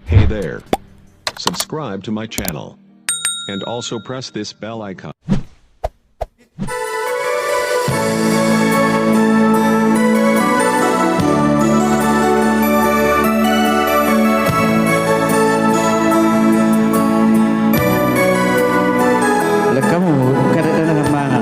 Hey there. Subscribe to my channel. And also press this bell icon. Kamu kadang-kadang mana?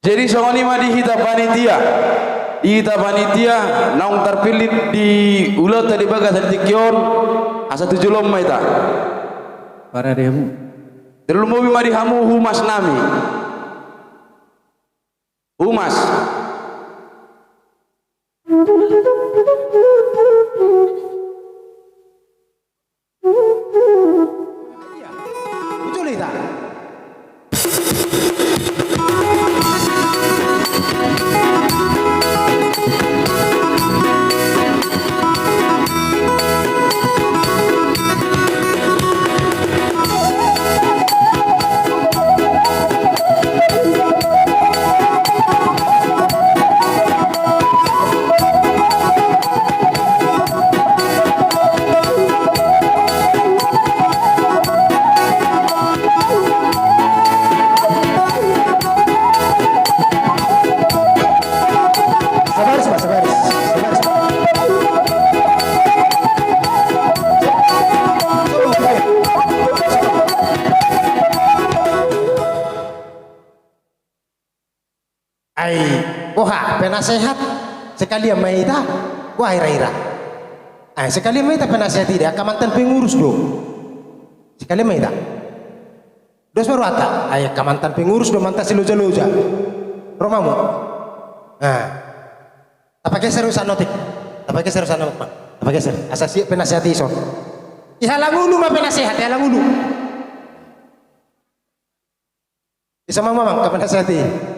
Jadi songoni mah di panitia naung terpilih di ulat tadi bagas di kion asa 7 lomba ita Para demu. terlalu mobi mah hamu humas nami humas betul ita. Wah, penasehat sekali yang maita, wah ira-ira. Sekali maita penasehat tidak, kamantan pengurus do. Sekali maita. Dos berwata, kamantan pengurus do mantas loja-loja. Romamu. Apa geser usan notik? Apa geser usan notik? Apa geser? Asasi penasehat ison. Ihalang ulu mah penasehat, ihalang ulu. Isa mamang ka penasehati.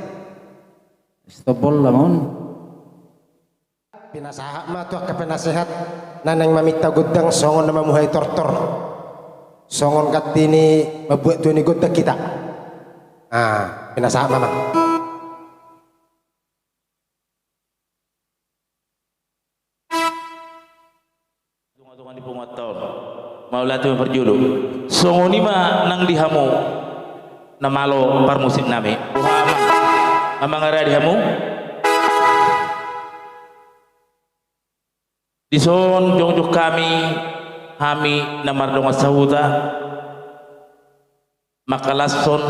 Stopol lamon. pinasaha ma tuh ke penasehat nanang mamita gudang songon nama muhay tortor songon katini mabuat tuh ni gudang kita pinasaha mama tungan di penguatan mau latih berjulu songoni ma nang dihamu namalo par musim nami amang ngara dihamu dison jongjuk kami namar donga sahuta makalason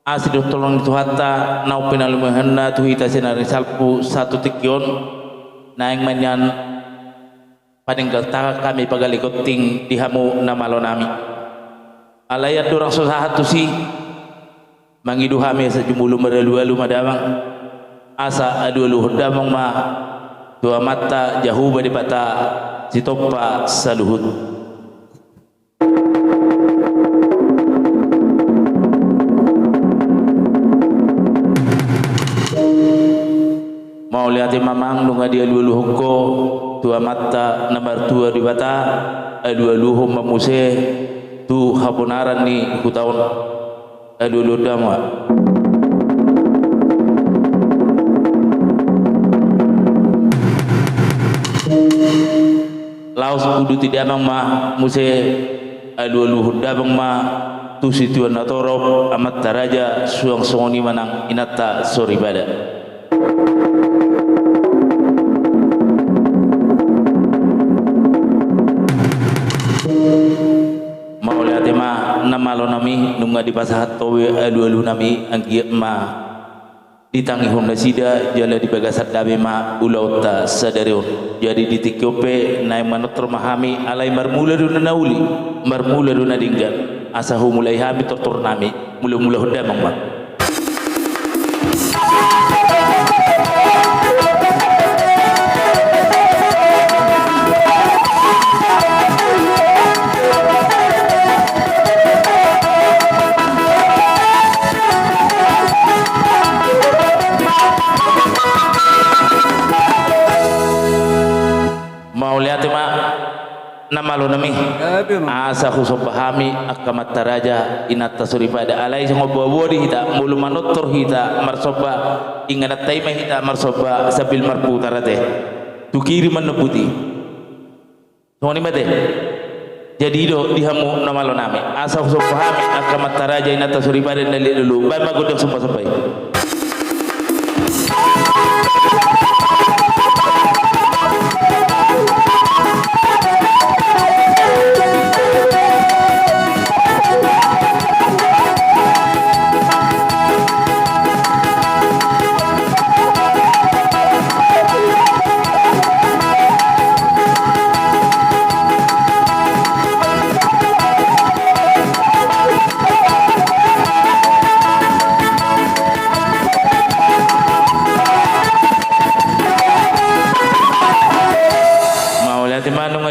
asidu tolong itu hatta nau penalumahanna tuhita senari salpu satu tikyon naing manyan paninggal taka kami pagali koting dihamu namalo nami alayat dorang susah si mangidu hami asa jumulu meralu-alu madamang asa adu-alu damang ma dua mata jauh badi bata sitopa saluhut mau lihat mamang nunga dia dua luhko dua mata nomor dua di bata dua luhum mamuse tu hapunaran ni kutaun dua ludama laos kudu tidak amang ma muse dua luhur dabang ma tu situan natorob amat taraja suang songoni manang inata soribada mau lihat ma namalo nami nunga di pasahat towe dua nami anggi ma ditangi honda sida jala di bagasat dabe ma ulauta sadarion jadi di tikyope naik manut termahami alai marmula duna nauli marmula duna dinggan asahu mulai hami tortor nami mula-mula honda mangma namalo nami asa khusus pahami akamat taraja inata surifada alai ngobo di hita mulu manutur hita marsoba ingat taima hita marsoba sabil marpu tarate tukiri menebuti soni mate jadi do dihamu namalo nami asa khusus pahami akamat taraja inata surifada dalil dulu bae magodang sumpah-sumpah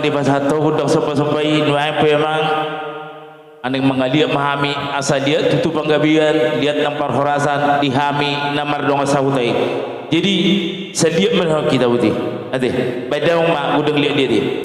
di pasato hudang sopa-sopai nuai pemang aning mangaliak mahami asal dia tutup panggabian lihat nampar horasan dihami namar dong sahutai jadi sediak menang kita putih ade badang mak udang lihat dia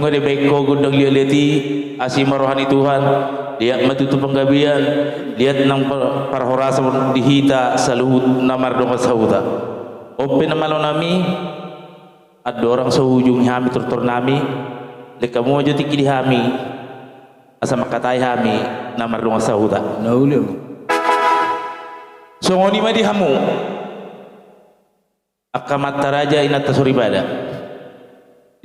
ngode beko gudang liati asima rohani Tuhan lihat matutu penggabian lihat nang parhorasa dihita saluhut namar dong sahuta open namalo nami ada orang sehujung hami turtur nami leka mo aja tiki di hami asa makatai hami namar dong sahuta Naulio. songoni ma di hamu akamat raja inata suribada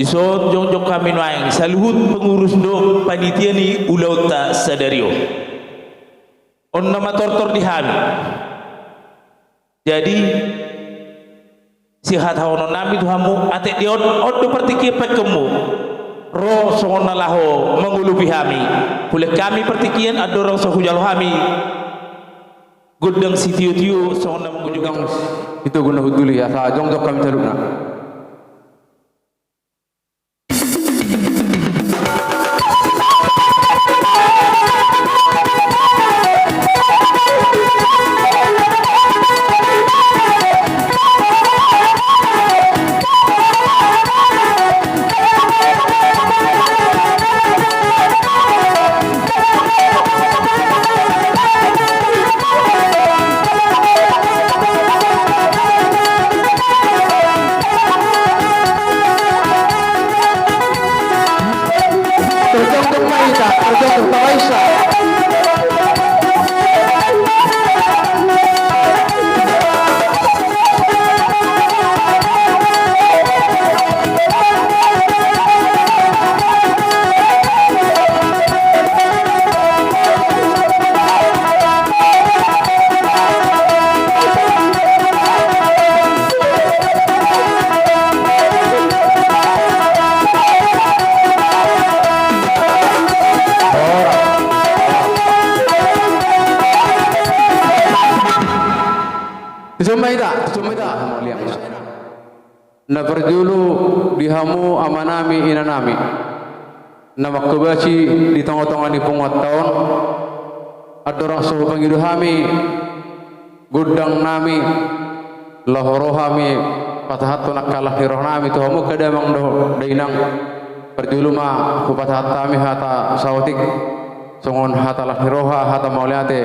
ison jong kami noaing saluhut pengurus do panitia ni ulau ta sadario on nama tortor di hami jadi sihat hawono nami tu hamu ate di on do pertiki pekemu ro songona laho mengulubi hami pule kami pertikian ada orang sahujal hami gudang sitiu-tiu songona mengunjungang itu guna huduli ya sa jong kami teruna Sumaida liang na perjulu dihamu amanami inanami na makabaci di tengah-tengah ni pungat tahun ada orang suhu panggil hami gudang nami lahorohami patahatu nak kalah ni roh nami tu hamu kadamang do dainang perjulu ma ku patahatu kami hata sautik songon hata lah roha hata mauliate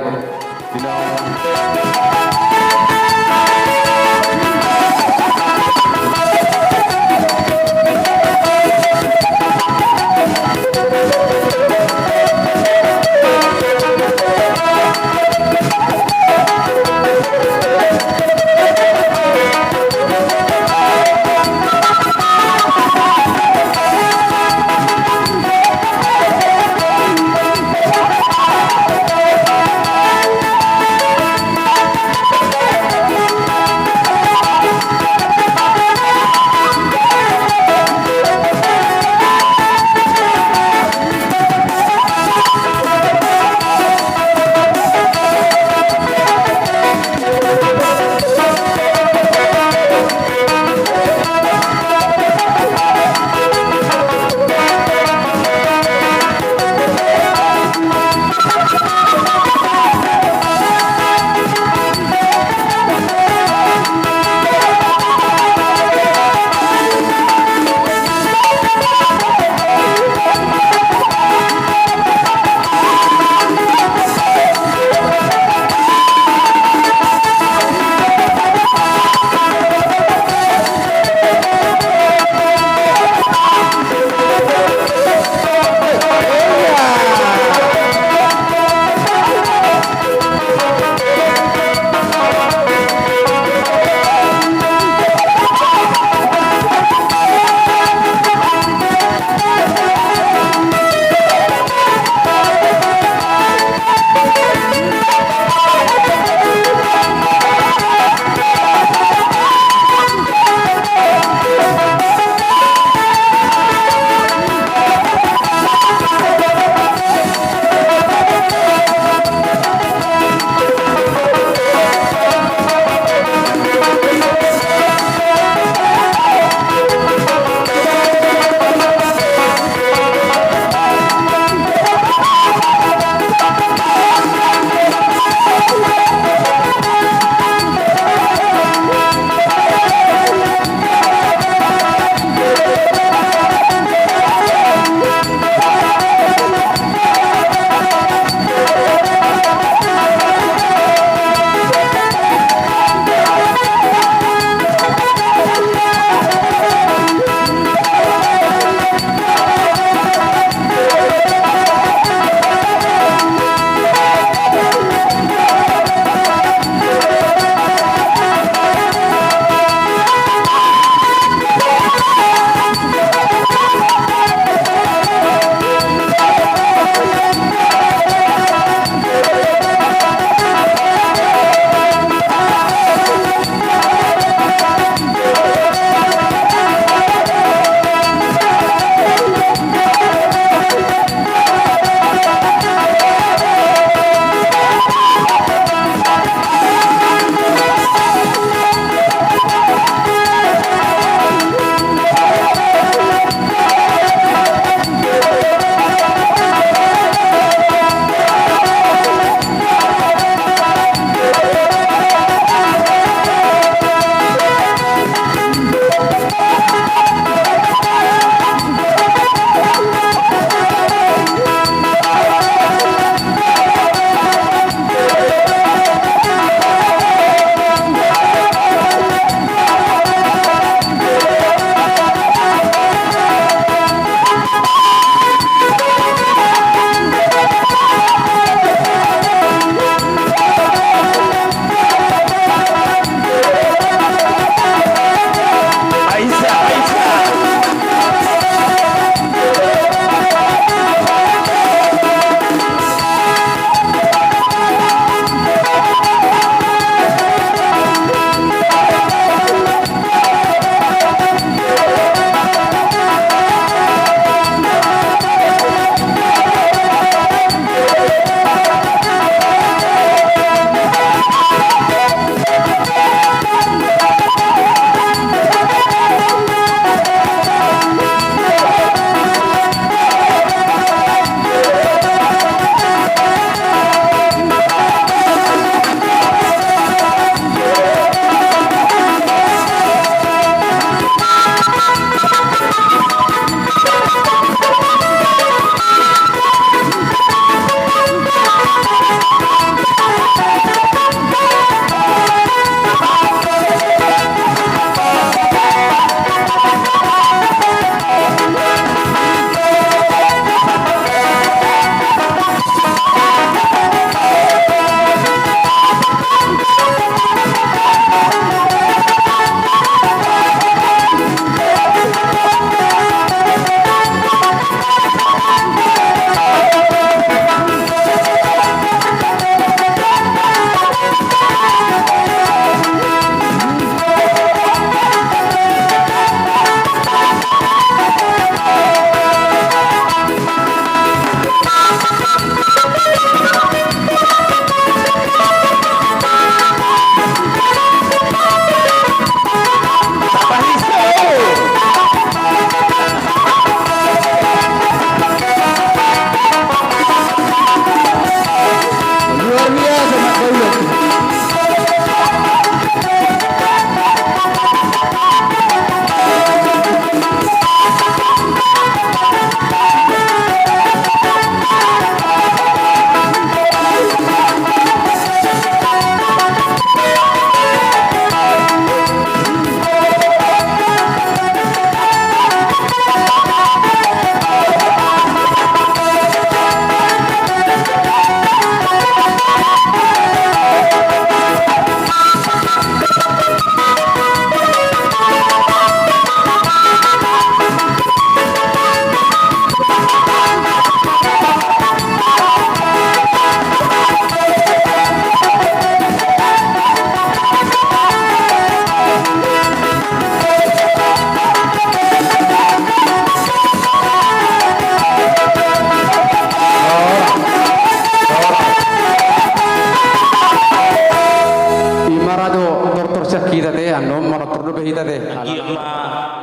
Pardo behita teh. Anggi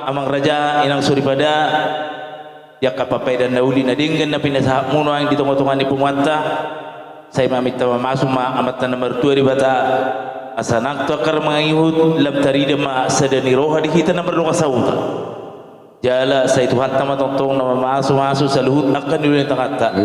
amang raja inang suripada ya kapapai dan dauli na dinggan na pinasa muno ang ditong-tongan ni pumanta saya mamita masuk amat na nomor 2 di bata asanak to akar mga ihud lam tarida ma sadani roha di kita nomor 2 kasauta jala saya tuhan tama tongtong na masuk sa luhut akan dulu yang takata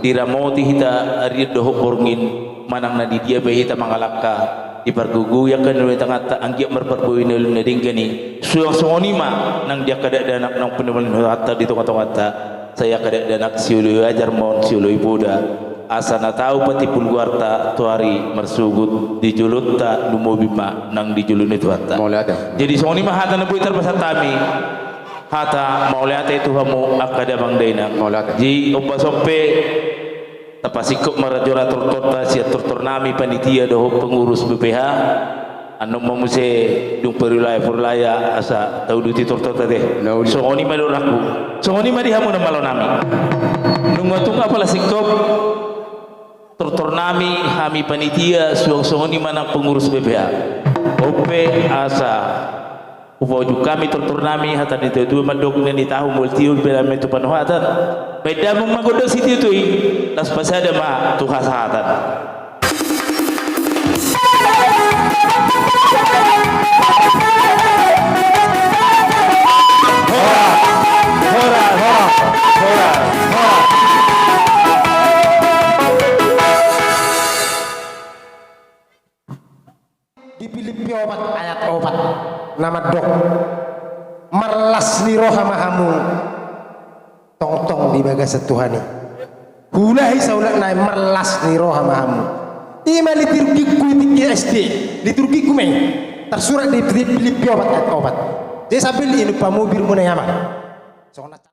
diramoti hita ari doho porngin manang na di dia behita mangalaka iparguguyakan oleh tangata anggiak merperbuin oleh nadinggani suang sonima nang dia kada danak nang penemuan hatta di tongata saya kada danak siului ajar mon siului buda asana tahu pati pulguarta tuari mersugut di julutta lumobima nang di julun itu hatta jadi sonima hatta na puitar pasatami hatta mauliate itu hamu akada bang daina ji obasope tapasikop marajora turtorta sia turtornami panitia doho pengurus BPH anu mamuse dung perulaya asa tau duti turtorta teh songoni madoraku songoni madi hamu na malonami nung matunga pala sikop turtornami hami panitia suang songoni mana pengurus BPH ope asa upoju kami turturnami hatan itu dua madok ni tahu multiul pela metu panuhatan beda memagodo situ tu las pasada ma tuha sahatan hora di Filipi obat ayat obat nama dok merlas ni roha mahamu tong di bagas Tuhani hulai saulat naik merlas ni roha mahamu ima liturgiku di SD liturgiku main tersurat di Filipi obat ayat obat dia sambil ini pamubir munayama soalnya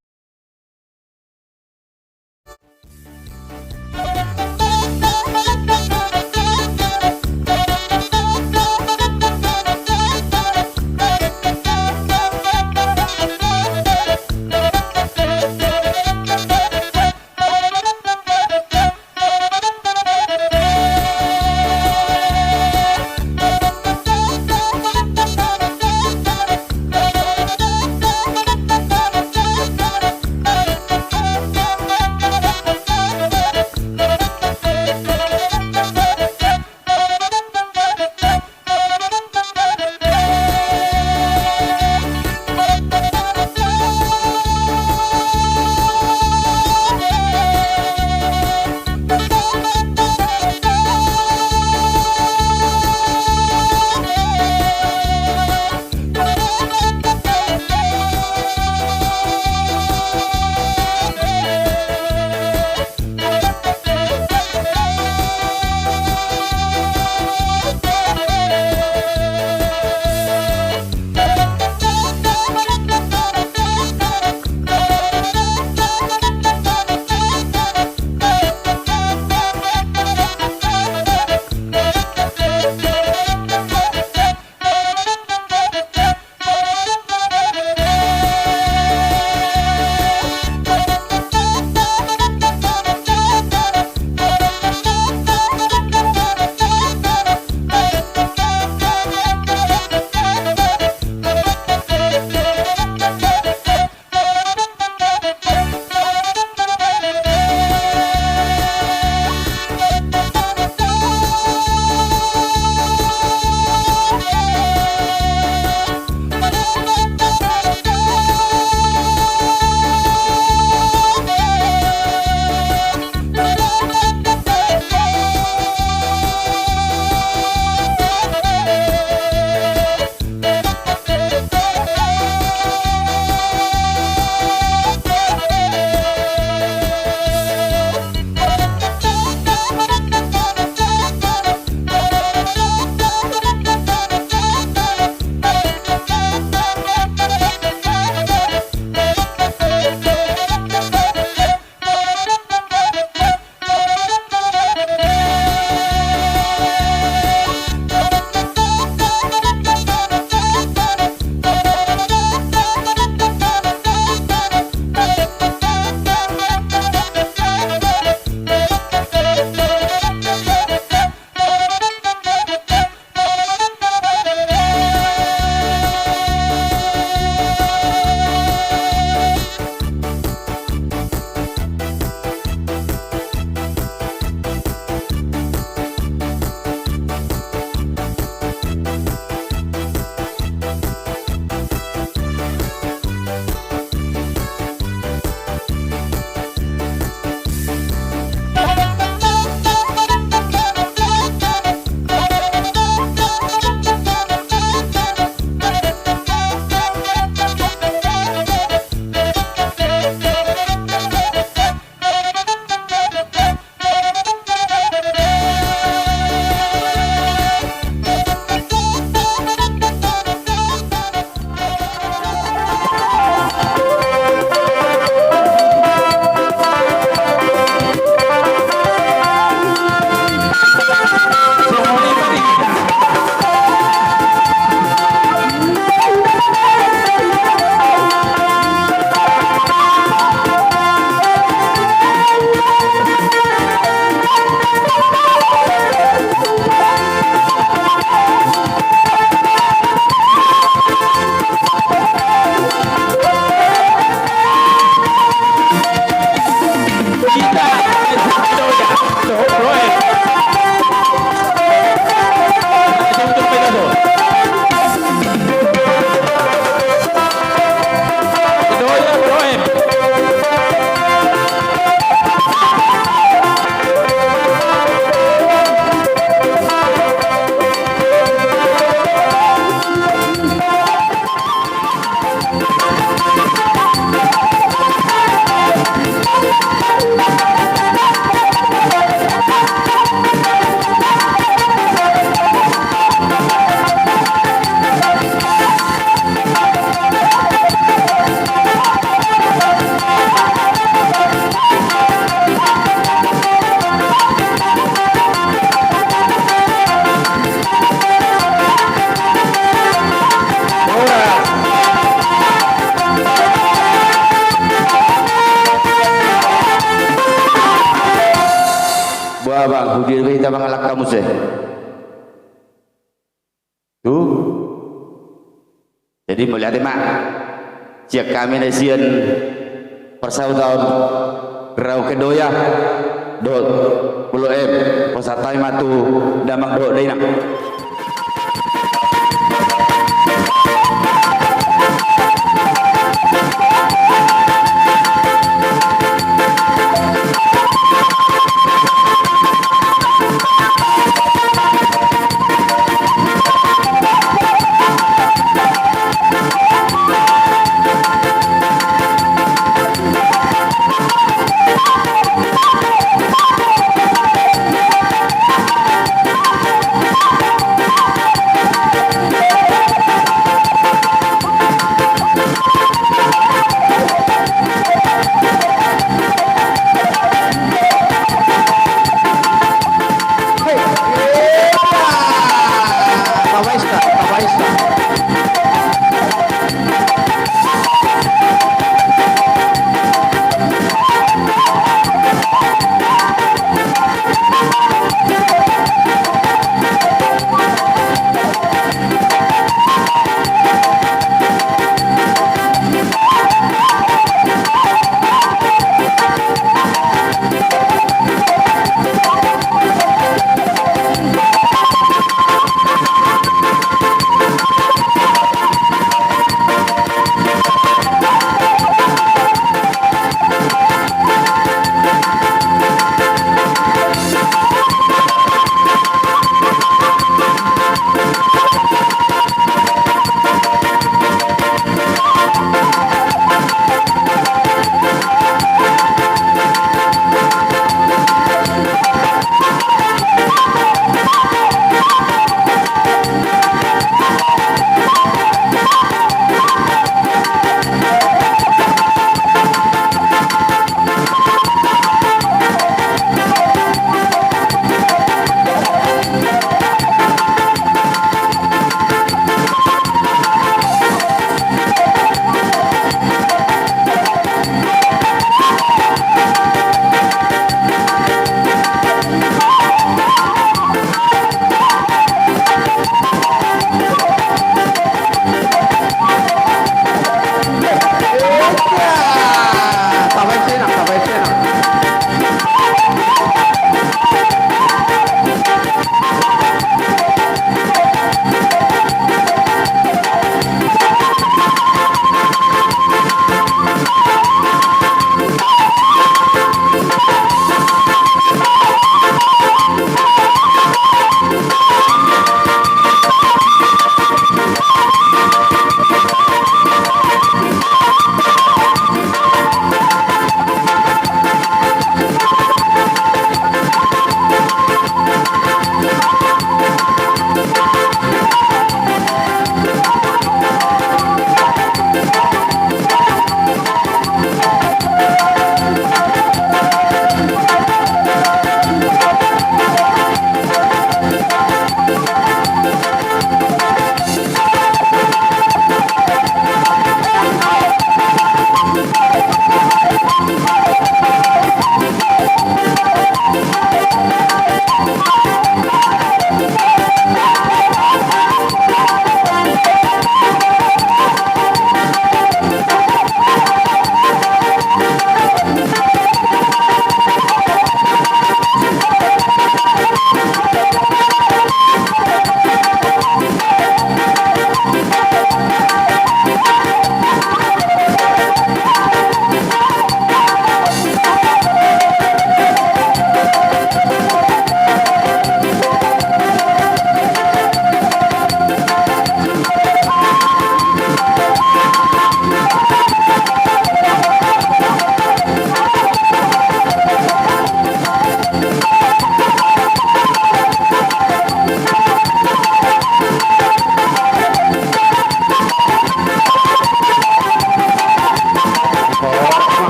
Hudi kita mengalak kamu sih. Tuh. Jadi melihat mak. Siap kami nasian persaudaraan rau kedoya dot pulau posatai matu damak dok dainak.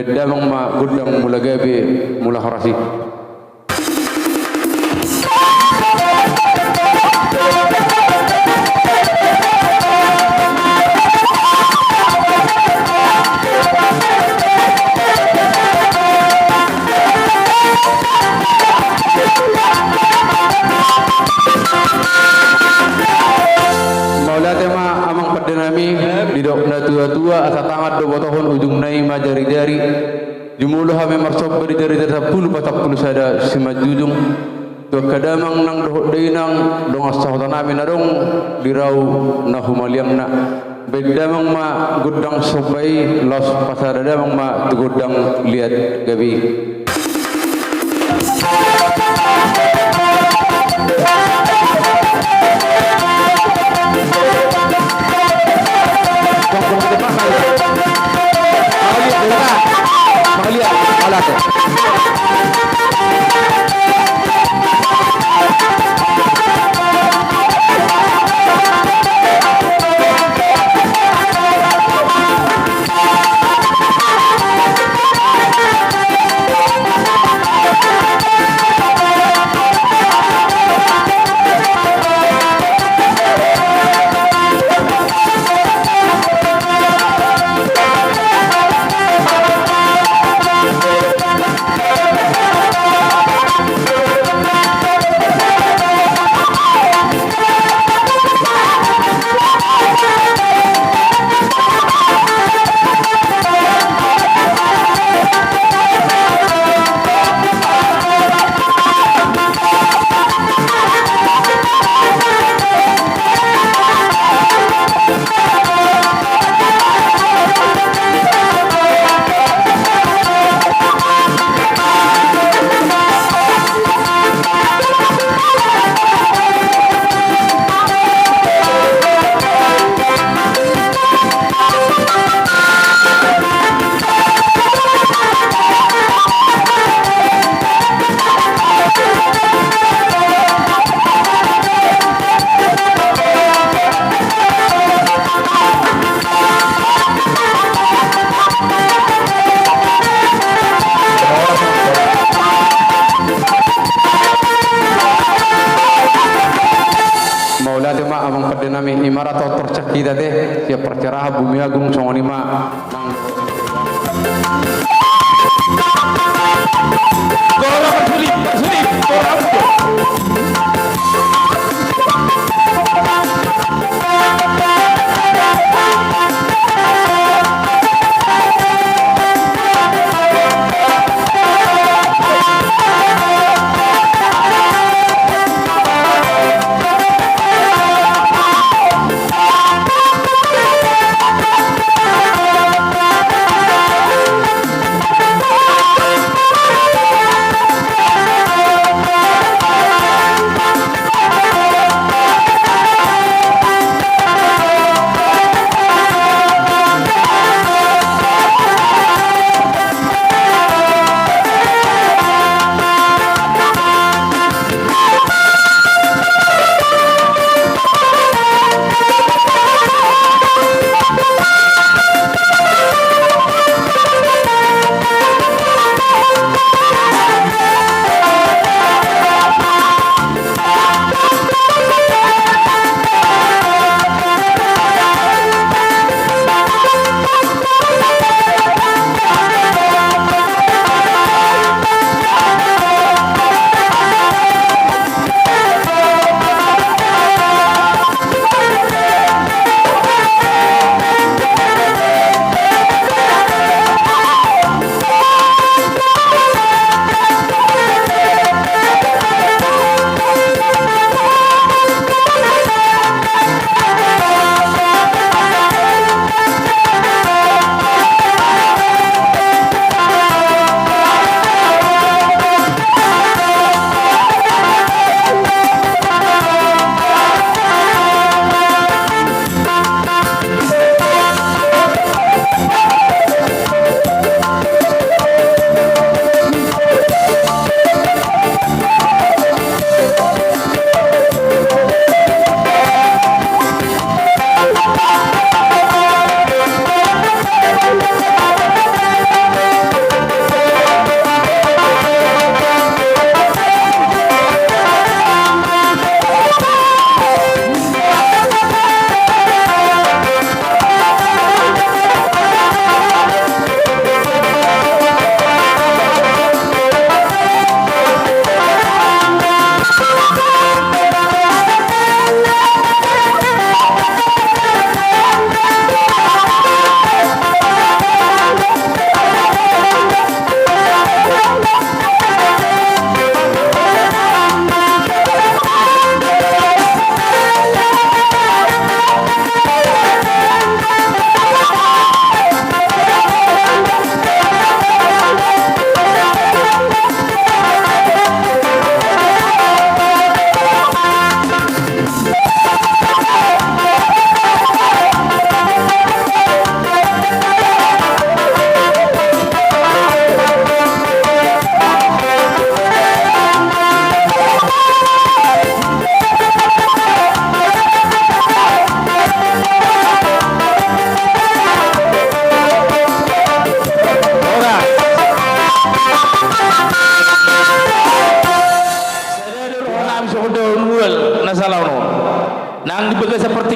bedamang ma gudang mula gabi mula harasi. Maulate ma amang padenami didok na tua-tua asa tangat 2 tahun ujung nai ma jari-jari jumuluh hame marsob beri jari-jari 10 40 sada simajujung tu kadamang nang doh deinang dong asah tanami nadong dirau na humaliang na bedamang ma gudang sobai los pasar damang ma tu gudang liat gabi. Nami imarat otor cakida deh siap percerah bumi agung songonima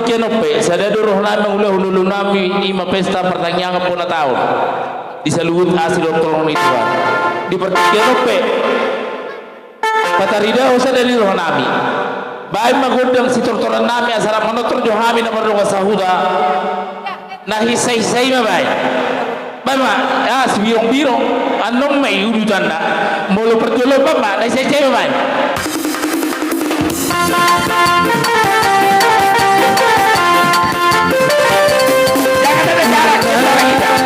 pertikian ope sada roh nami ulah hulu nami ima pesta pertanyaan puna tahun di saluhut asli tolong itu di pertikian ope patarida usah dari roh nami baik magundang si tortoran nami asal manotor johami na marunga sahuda na hisay-hisay mabay bama ya si birong-birong anong may udutan na mulu perjulo bama na hisay-hisay mabay jangan ada jarak kita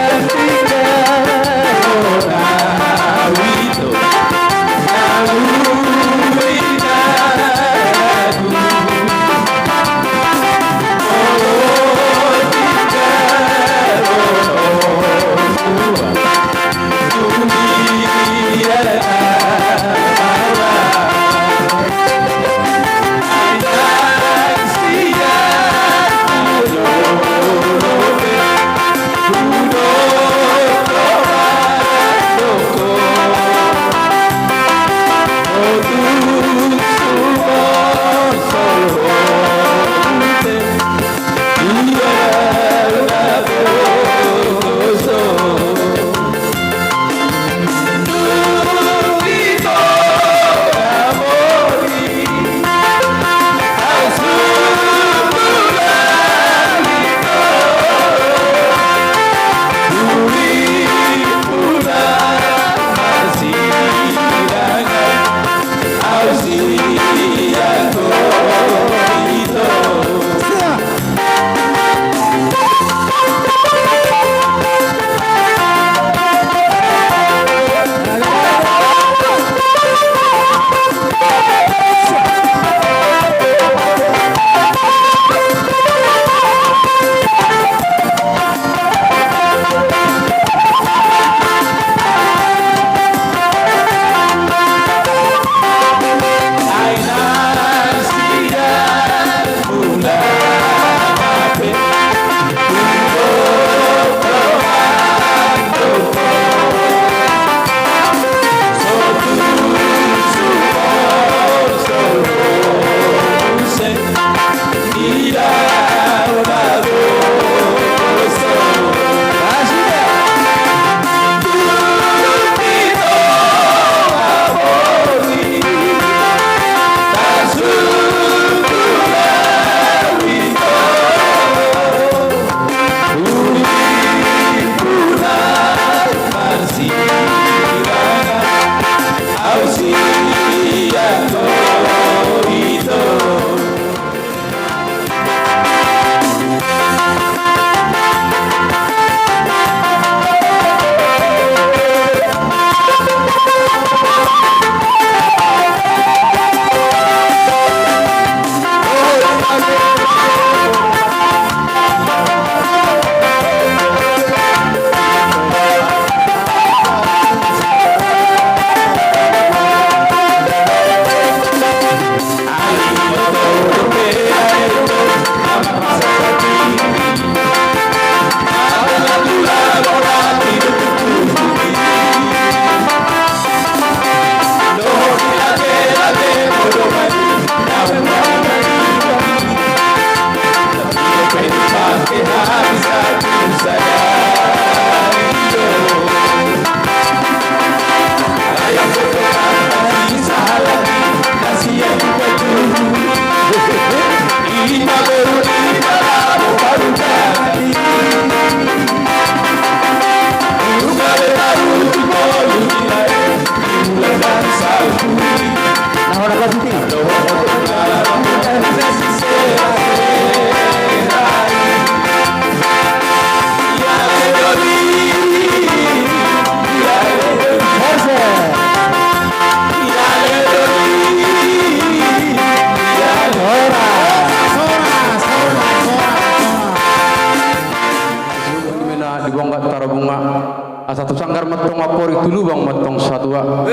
asa tu sanggar matong apori tulu bang matong sadua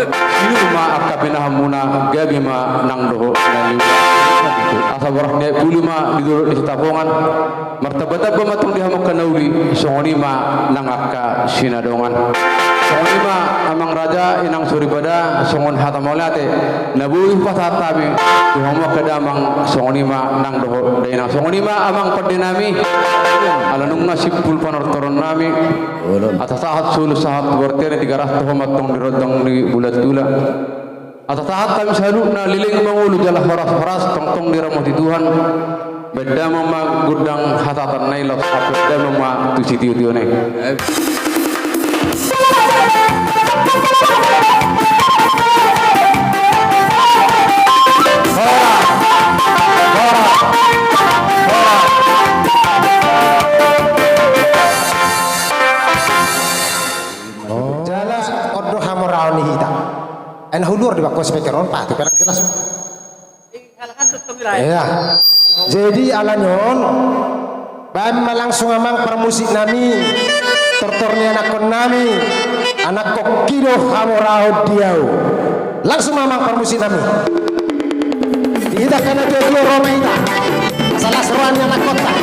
ilu ma akapina hamuna gabi ma nang doho naliu asa borah ne bulu ma di dulu di tapongan martabata ba matong di hamok kanauli songoni ma nang akka sinadongan songoni ma amang raja inang suribada songon hatamolate nabuih pasatami di hamok kadamang songoni ma nang doho dayna songoni ma amang padinami alanung nasibul panortoron nami atas saat sulu saat bertiada 300 matong dirodong di bulat dula atas saat kami saluna liling mangulu jalah horas-horas tong-tong diramuti Tuhan beda mama gudang hatatan nailot beda mama tusi tiu-tiune Jelas ordo hamorao ni hita. En hulur di bakos speakeron pa tu kan jelas. Iya. Jadi alanyon bam langsung amang permusik nami tortorni anak kon nami anak kokido hamorao diau. Langsung amang permusik nami. Kita kena dia Roma ita. Salah seruannya anak kota.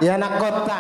ya anak kota